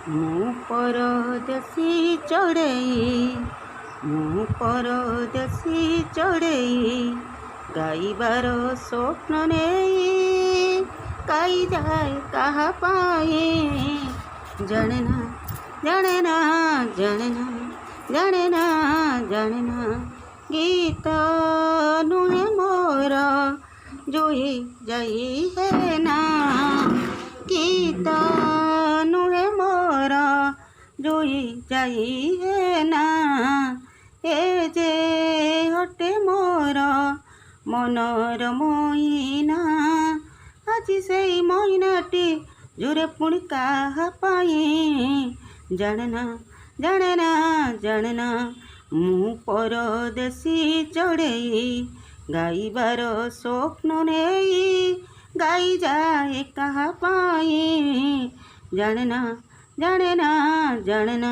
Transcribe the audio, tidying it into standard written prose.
ମୁଁ ପରଦେଶୀ ଚଢ଼େଇ, ମୁଁ ପରଦେଶୀ ଚଢ଼େଇ, ଗାଇବାର ସ୍ୱପ୍ନ ନେଇ ଗାଇଯାଏ କାହା ପାଇଁ। ଜାଣେ ନା ଜାଣେ ନା ଜାଣେ ନା ଜାଣେ ନା ଜାଣେ ନା, ଗୀତ ନୁହେଁ ମୋର ଜୁଇ ଯାଇ ହେ ନା, ଗୀତ ନୁହେଁ ମୋର ଜୁଇ ଯାଇ ହେ ନା। ଏ ଯେ ଅଟେ ମୋର ମନର ମଇନା, ଆଜି ସେଇ ମଇନାଟି ଜୁରେ ପୁଣି କାହା ପାଇଁ। ଜାଣେ ନା ଜାଣେ ନା ଜାଣେ ନା, ମୁଁ ପରଦେଶୀ ଚଢ଼େଇ, ଗାଇବାର ସ୍ୱପ୍ନ ନେଇ ଗାଇଯାଏ କାହା ପାଇଁ। ଜାଣେ ନା ଜାଣେ ନା ଜାଣେ ନା।